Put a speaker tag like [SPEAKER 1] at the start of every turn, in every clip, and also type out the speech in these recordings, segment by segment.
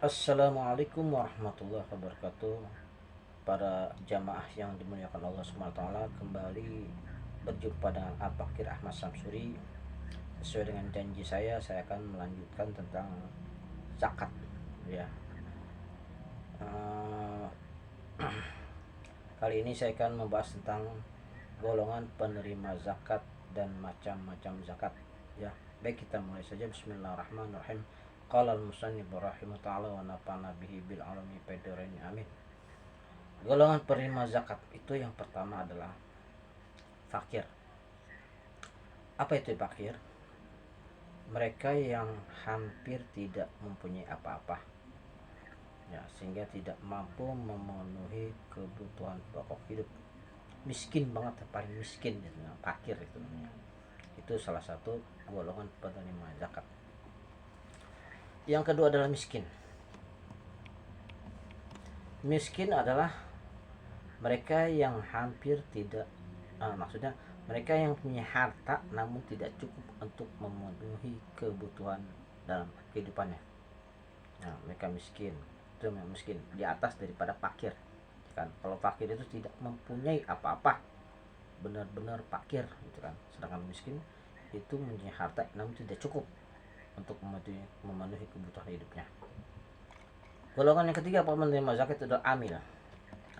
[SPEAKER 1] Assalamualaikum warahmatullahi wabarakatuh. Para jamaah yang dimuliakan Allah SWT, kembali berjumpa dengan Al-Fakir Ahmad Samsuri. Sesuai dengan janji saya akan melanjutkan tentang zakat, ya. Eh, Kali ini saya akan membahas tentang golongan penerima zakat dan macam-macam zakat, ya. Baik, kita mulai saja. Bismillahirrahmanirrahim. Qala al-musannif rahimahullah ta'ala wa nafa'na bihi bil alami fid amin. Golongan penerima zakat itu yang pertama adalah fakir. Apa itu fakir? Mereka yang hampir tidak mempunyai apa-apa, ya, sehingga tidak mampu memenuhi kebutuhan pokok hidup. Miskin banget, paling miskin gitu, fakir itu namanya. Itu salah satu golongan penerima zakat. Yang kedua adalah miskin. Miskin adalah mereka yang hampir tidak, maksudnya mereka yang punya harta namun tidak cukup untuk memenuhi kebutuhan dalam kehidupannya. Nah, mereka miskin. Itu memang miskin di atas daripada fakir, kan. Kalau fakir itu tidak mempunyai apa-apa, benar-benar fakir gitu kan. Sedangkan miskin itu mempunyai harta namun tidak cukup untuk memenuhi kebutuhan hidupnya. Golongan yang ketiga penerima zakat itu adalah amil.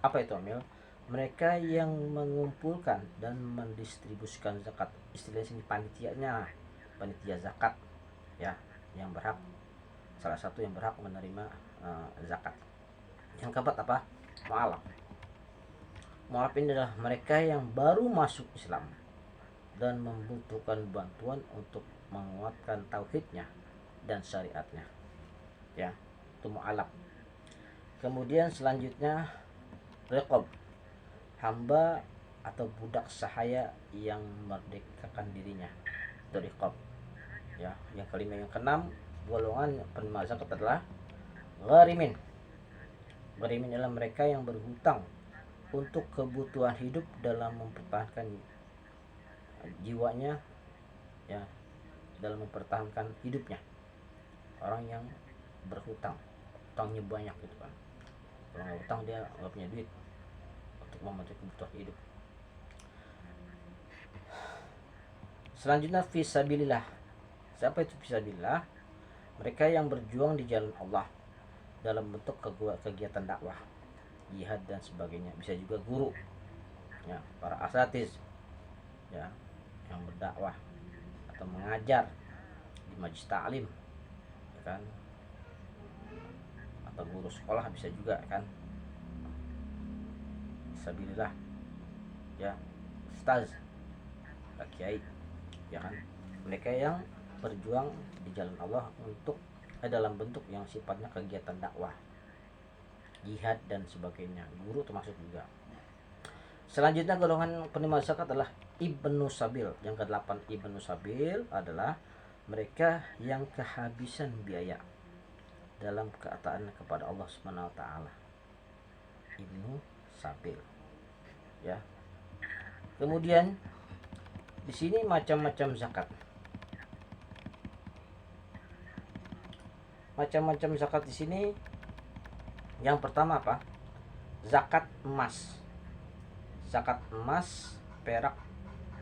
[SPEAKER 1] Apa itu amil? Mereka yang mengumpulkan dan mendistribusikan zakat. Istilah sini panitianya, panitia zakat, ya, yang berhak, salah satu yang berhak menerima zakat. Yang keempat apa? Mu'alaf. Mu'alaf ini adalah mereka yang baru masuk Islam dan membutuhkan bantuan untuk menguatkan tauhidnya dan syariatnya, ya, itu mu'alaf. Kemudian selanjutnya riqab, hamba atau budak sahaya yang merdekakan dirinya, itu riqab, ya. Yang kelima, yang keenam, golongan penerima zakat adalah gharimin. Gharimin adalah mereka yang berhutang untuk kebutuhan hidup dalam mempertahankan jiwanya, ya, dalam mempertahankan hidupnya. Orang yang berhutang, hutangnya banyak gitu kan. Kalau nggak hutang dia nggak punya duit untuk memenuhi kebutuhan hidup. Selanjutnya fisabilillah. Siapa itu fisabilillah? Mereka yang berjuang di jalan Allah dalam bentuk kegiatan dakwah, jihad dan sebagainya. Bisa juga guru, ya, para asatiz, ya, yang berdakwah atau mengajar di majlis taklim, ya kan, atau guru sekolah bisa juga kan, fisabilillah, ya, ustaz, kiai, ya kan. Mereka yang berjuang di jalan Allah untuk dalam bentuk yang sifatnya kegiatan dakwah, jihad dan sebagainya. Guru termasuk juga. Selanjutnya golongan penerima zakat adalah ibnu sabil. Yang ke-8 ibnu sabil adalah mereka yang kehabisan biaya dalam ketaatan kepada Allah Subhanahu wa taala. Ibnu sabil, ya. Kemudian di sini macam-macam zakat. Macam-macam zakat di sini. Yang pertama apa? Zakat emas. Zakat emas, perak,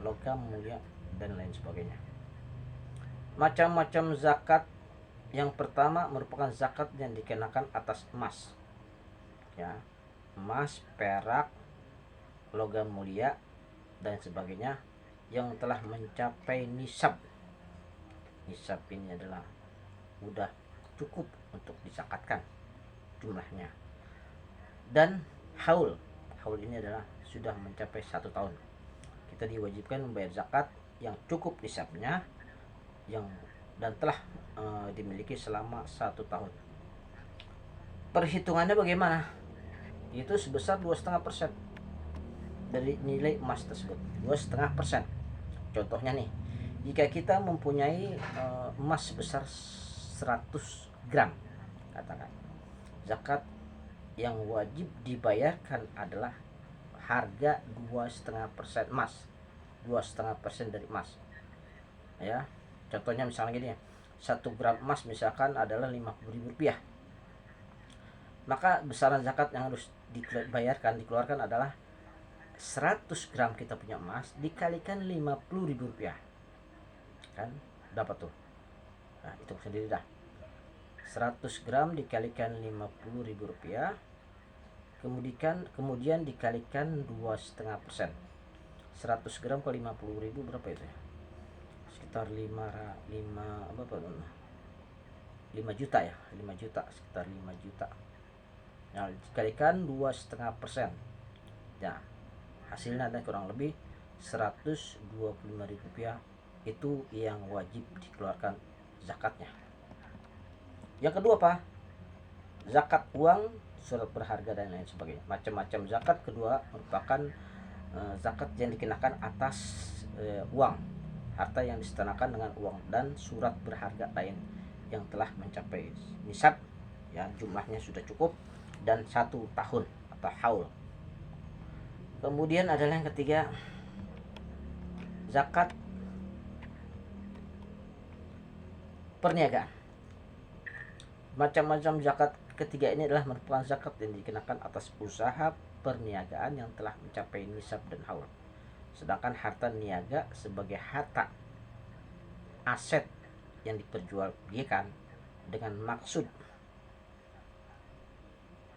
[SPEAKER 1] logam mulia dan lain sebagainya. Macam-macam zakat. Yang pertama merupakan zakat yang dikenakan atas emas, ya, emas, perak, logam mulia dan sebagainya yang telah mencapai nisab. Nisab ini adalah sudah cukup untuk disakatkan jumlahnya. Dan haul ini adalah sudah mencapai 1 tahun. Kita diwajibkan membayar zakat yang cukup nisabnya, yang dan telah dimiliki selama 1 tahun. Perhitungannya bagaimana? Itu sebesar 2,5% dari nilai emas tersebut. 2,5%. Contohnya nih, jika kita mempunyai emas sebesar 100 gram, katakan, zakat yang wajib dibayarkan adalah harga 2,5% emas, 2,5% dari emas, ya. Contohnya misalnya gini, 1 gram emas misalkan adalah 50.000 rupiah, Maka besaran zakat yang harus dikeluarkan adalah 100 gram kita punya emas dikalikan 50.000 rupiah, kan dapat tuh. Nah, hitung sendiri dah. 100 gram dikalikan 50.000 rupiah, kemudian dikalikan 2,5%. 100 gram ke 50.000 berapa itu ya? Sekitar 5 juta ya, 5 juta, sekitar 5 juta. Nah, dikalikan 2,5%. Ya, hasilnya ada kurang lebih 125.000 rupiah. Itu yang wajib dikeluarkan zakatnya. Yang kedua apa? Zakat uang, surat berharga dan lain sebagainya. Macam-macam zakat kedua merupakan zakat yang dikenakan atas uang, harta yang disetanakan dengan uang dan surat berharga lain yang telah mencapai nisab, ya jumlahnya sudah cukup, dan 1 tahun atau haul. Kemudian adalah yang ketiga, zakat perniagaan. Macam-macam zakat ketiga ini adalah merupakan zakat yang dikenakan atas usaha perniagaan yang telah mencapai nisab dan haul. Sedangkan harta niaga sebagai harta aset yang diperjualbelikan dengan maksud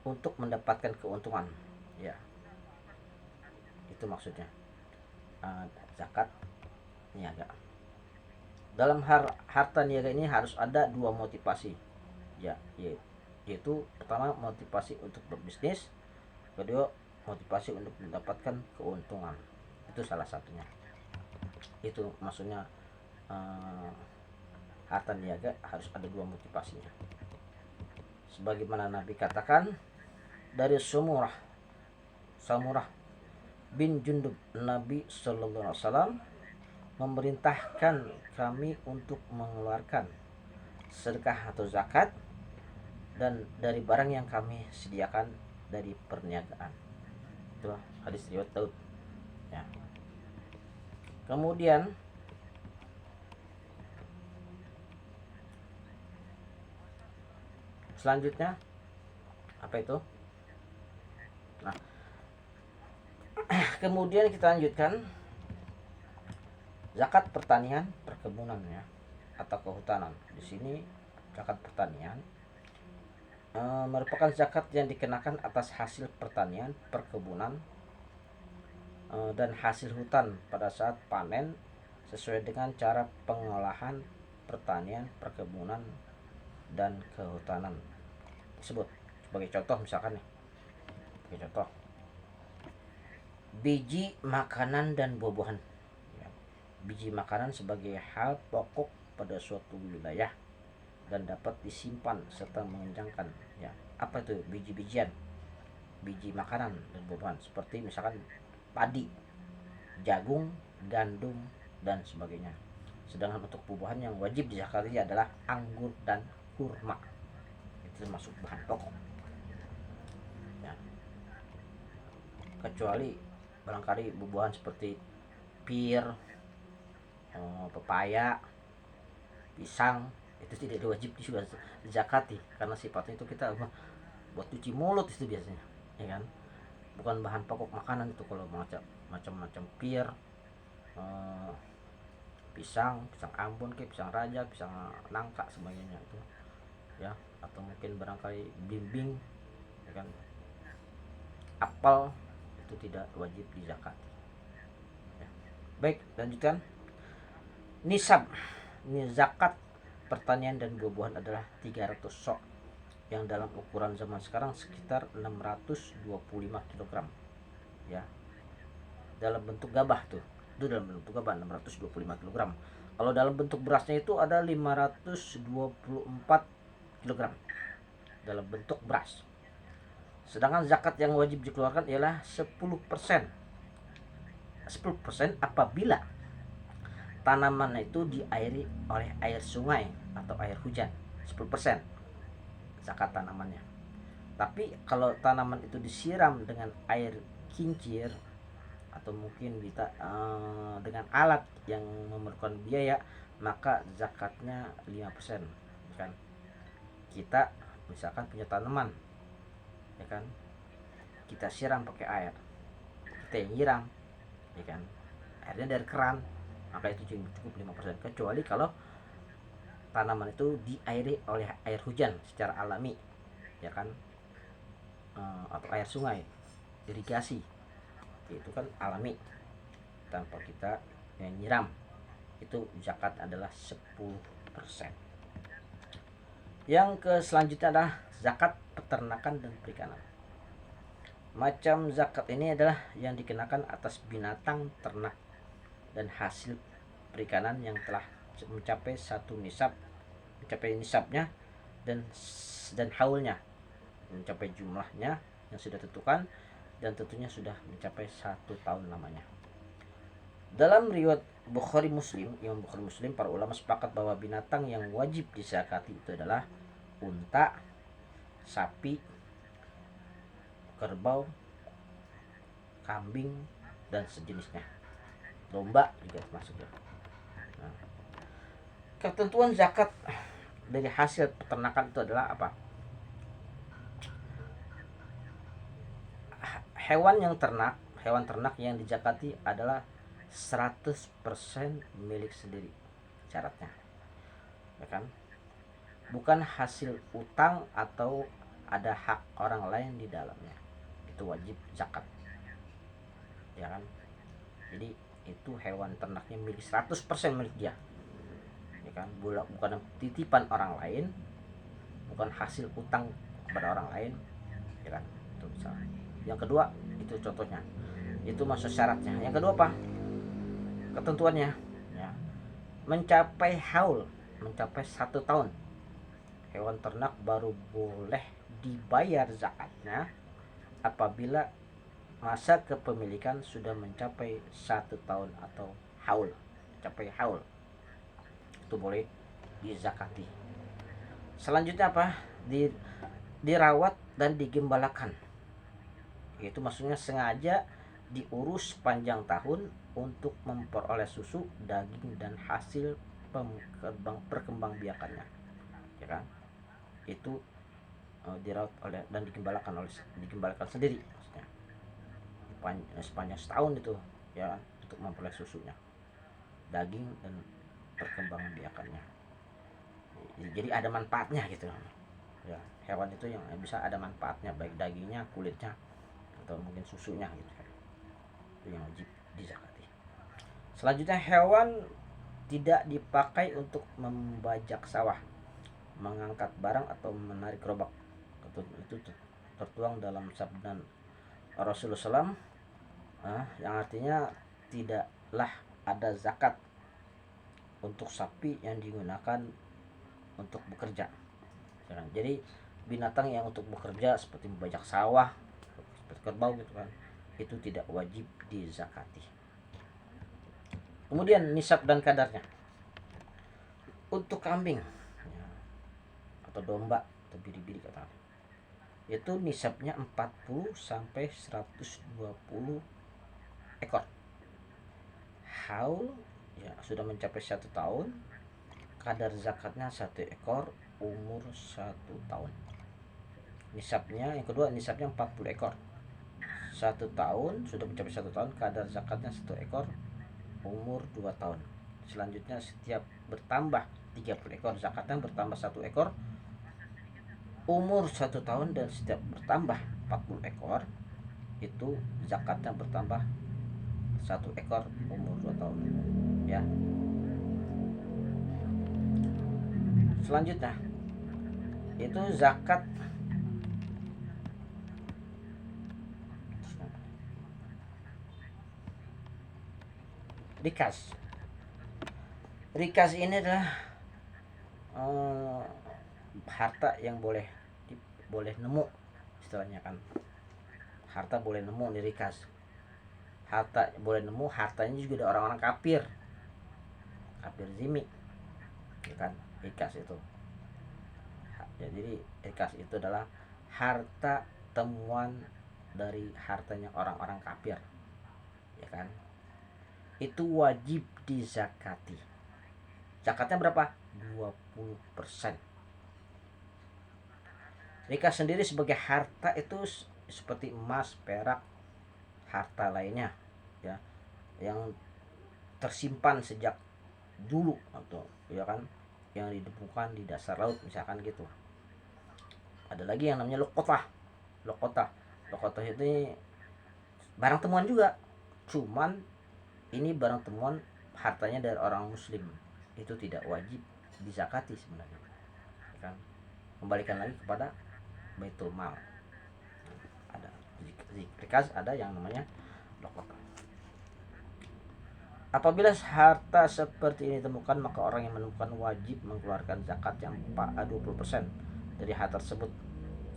[SPEAKER 1] untuk mendapatkan keuntungan, ya itu maksudnya zakat niaga. Dalam harta niaga ini harus ada 2 motivasi, ya yaitu pertama motivasi untuk berbisnis, kedua motivasi untuk mendapatkan keuntungan. Itu salah satunya. Itu maksudnya harta niaga harus ada 2 motivasinya. Sebagaimana Nabi katakan, dari Samurah bin Jundub, Nabi Sallallahu Alaihi Wasallam memerintahkan kami untuk mengeluarkan sedekah atau zakat dan dari barang yang kami sediakan dari perniagaan. Itu hadis riwayat Daud, ya. Kemudian selanjutnya apa itu? Nah, kemudian kita lanjutkan zakat pertanian perkebunan, ya, atau kehutanan. Di sini zakat pertanian merupakan zakat yang dikenakan atas hasil pertanian, perkebunan, dan hasil hutan pada saat panen sesuai dengan cara pengolahan pertanian, perkebunan, dan kehutanan tersebut. Sebagai contoh misalkan nih, sebagai contoh biji makanan dan buah-buahan. Biji makanan sebagai hal pokok pada suatu wilayah dan dapat disimpan serta mengenyangkan, ya. Apa itu biji-bijian? Biji makanan dan buah-buahan seperti misalkan padi, jagung, gandum, dan sebagainya. Sedangkan untuk buah-buahan yang wajib dizakati adalah anggur dan kurma. Itu termasuk bahan pokok, ya. Kecuali barangkali buah-buahan seperti pir, pepaya, pisang, itu tidak wajib juga zakati karena sifatnya itu kita buat cuci mulut itu biasanya, ya kan, bukan bahan pokok makanan itu. Kalau macam-macam pir, pisang Ambon, pisang raja, pisang nangka sebagainya itu, ya, atau mungkin barangkali bimbing, ya kan, apel, itu tidak wajib dizakati, ya. Baik, lanjutkan. Nisab, ini zakat pertanian dan buah-buahan adalah 300 sok, yang dalam ukuran zaman sekarang sekitar 625 kg, ya. Dalam bentuk gabah tuh, itu dalam bentuk gabah 625 kg. Kalau dalam bentuk berasnya itu ada 524 kg dalam bentuk beras. Sedangkan zakat yang wajib dikeluarkan ialah 10%. 10% apabila tanaman itu diairi oleh air sungai atau air hujan, 10% zakat tanamannya. Tapi kalau tanaman itu disiram dengan air kincir atau mungkin dengan alat yang memerlukan biaya, maka zakatnya 5%, kan. Kita misalkan punya tanaman ya kan, kita siram pakai air, kita yang nyiram, ya kan, airnya dari keran, maka itu cukup 5%. Kecuali kalau tanaman itu diairi oleh air hujan secara alami, ya kan, atau air sungai, irigasi, itu kan alami tanpa kita nyiram, itu zakat adalah 10%. Yang ke selanjutnya adalah zakat peternakan dan perikanan. Macam zakat ini adalah yang dikenakan atas binatang ternak dan hasil perikanan yang telah mencapai nisabnya dan haulnya, mencapai jumlahnya yang sudah ditentukan, dan tentunya sudah mencapai 1 tahun lamanya. Dalam riwayat Imam Bukhari Muslim, para ulama sepakat bahwa binatang yang wajib dizakati itu adalah unta, sapi, kerbau, kambing, dan sejenisnya. Domba juga termasuk ya. Nah, ketentuan zakat dari hasil peternakan itu adalah apa? Hewan ternak yang dizakati adalah 100% milik sendiri syaratnya, ya kan, bukan hasil utang atau ada hak orang lain di dalamnya, itu wajib zakat, ya kan. Jadi itu hewan ternaknya milik 100% milik dia, ya kan, bukan titipan orang lain, bukan hasil utang kepada orang lain, ya kan. Itu misalnya. Yang kedua, itu contohnya, itu masuk syaratnya. Yang kedua apa? Ketentuannya, ya, mencapai 1 tahun hewan ternak baru boleh dibayar zakatnya apabila masa kepemilikan sudah mencapai 1 tahun atau mencapai haul, itu boleh dizakati. Selanjutnya apa? Dirawat dan digembalakan, itu maksudnya sengaja diurus panjang tahun untuk memperoleh susu, daging, dan hasil perkembangbiakannya, ya kan. Itu dirawat oleh dan digembalakan sendiri, maksudnya sepanjang setahun itu, ya, untuk memperoleh susunya, daging, dan perkembangbiakannya. Jadi ada manfaatnya gitu ya, hewan itu yang bisa ada manfaatnya, baik dagingnya, kulitnya, atau mungkin susunya gitu kan. Itu yang wajib dizakati. Selanjutnya, hewan tidak dipakai untuk membajak sawah, mengangkat barang, atau menarik gerobak. Itu tertuang dalam sabda Rasulullah SAW, yang artinya tidaklah ada zakat untuk sapi yang digunakan untuk bekerja. Jadi binatang yang untuk bekerja seperti membajak sawah, seperti kerbau gitu kan, itu tidak wajib dizakati. Kemudian nisab dan kadarnya. Untuk kambing, ya, atau domba atau biri-biri kata, itu nisabnya 40 sampai 120 ekor. Haul, ya, sudah mencapai 1 tahun, kadar zakatnya 1 ekor, umur 1 tahun. Nisabnya, yang kedua, nisabnya 40 ekor, 1 tahun, sudah mencapai 1 tahun, kadar zakatnya 1 ekor, umur 2 tahun. Selanjutnya setiap bertambah 30 ekor, zakatnya bertambah 1 ekor, umur 1 tahun, dan setiap bertambah 40 ekor, itu zakatnya bertambah 1 ekor, umur 2 tahun, ya. Selanjutnya itu zakat rikas. Rikas ini adalah harta yang boleh nemu, istilahnya kan. Harta boleh nemu di rikas. Harta boleh nemu, hartanya juga ada orang-orang kafir zimmi, ya kan. Rikas itu, jadi rikas itu adalah harta temuan dari hartanya orang-orang kafir, ya kan. Itu wajib dizakati. Zakatnya berapa? 20%. Rikaz sendiri sebagai harta itu seperti emas, perak, harta lainnya ya, yang tersimpan sejak dulu atau ya kan, yang ditemukan di dasar laut misalkan gitu. Ada lagi yang namanya lokotah. Lokotah, lokotah itu barang temuan juga, cuman ini barang temuan hartanya dari orang muslim, itu tidak wajib dizakati sebenarnya, ya kan. Kembalikan lagi kepada baitul mal. Ada rikas, ada yang namanya lokotah. Apabila harta seperti ini ditemukan, maka orang yang menemukan wajib mengeluarkan zakat yang 20% dari harta tersebut.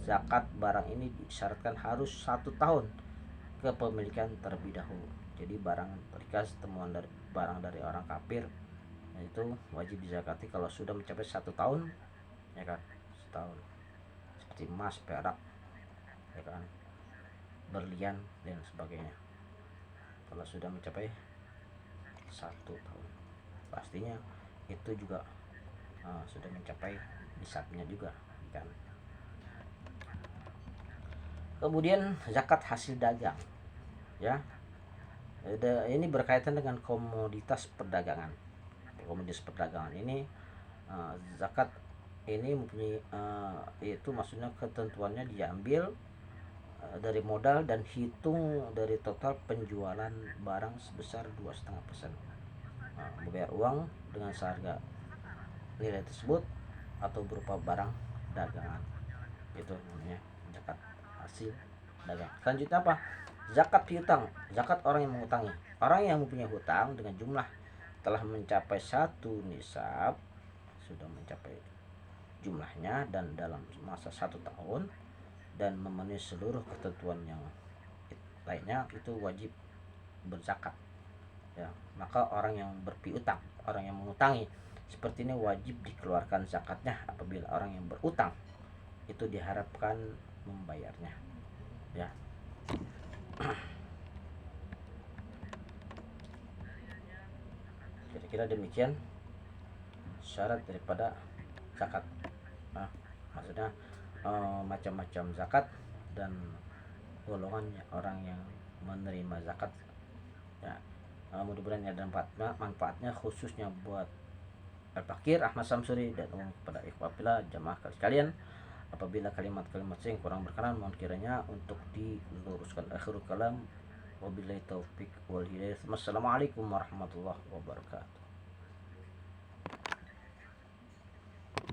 [SPEAKER 1] Zakat barang ini disyaratkan harus 1 tahun kepemilikan terlebih dahulu. Jadi barang rikas, temuan dari barang dari orang kafir, itu wajib dizakati kalau sudah mencapai 1 tahun, ya kan, setahun. Seperti emas, perak, ya kan, berlian dan sebagainya. Kalau sudah mencapai 1 tahun, pastinya itu juga sudah mencapai nisabnya juga kan. Kemudian zakat hasil dagang ya. Ini berkaitan dengan komoditas perdagangan. Komoditas perdagangan ini zakat ini mempunyai itu maksudnya ketentuannya diambil dari modal dan hitung dari total penjualan barang sebesar 2,5%. Membayar uang dengan seharga nilai tersebut atau berupa barang dagangan, itu namanya zakat hasil dagang. Selanjutnya apa? Zakat piutang. Zakat orang yang mengutangi. Orang yang mempunyai hutang dengan jumlah telah mencapai 1 nisab, sudah mencapai jumlahnya dan dalam masa 1 tahun dan memenuhi seluruh ketentuan yang lainnya, itu wajib berzakat ya. Maka orang yang berpiutang, orang yang mengutangi seperti ini wajib dikeluarkan zakatnya. Apabila orang yang berutang itu diharapkan membayarnya ya. Kira-kira demikian syarat daripada zakat. Nah, maksudnya macam-macam zakat dan golongan orang yang menerima zakat ya. Mudah-mudahan ada manfaatnya khususnya buat Al-Fakir Ahmad Samsuri dan umum kepada ikhwafillah jamaah sekalian. Apabila kalimat-kalimat saya yang kurang berkenan, mohon kiranya untuk diluruskan. Akhirul kalam, wabillahi taufik wal hidayah. Wassalamualaikum warahmatullahi wabarakatuh.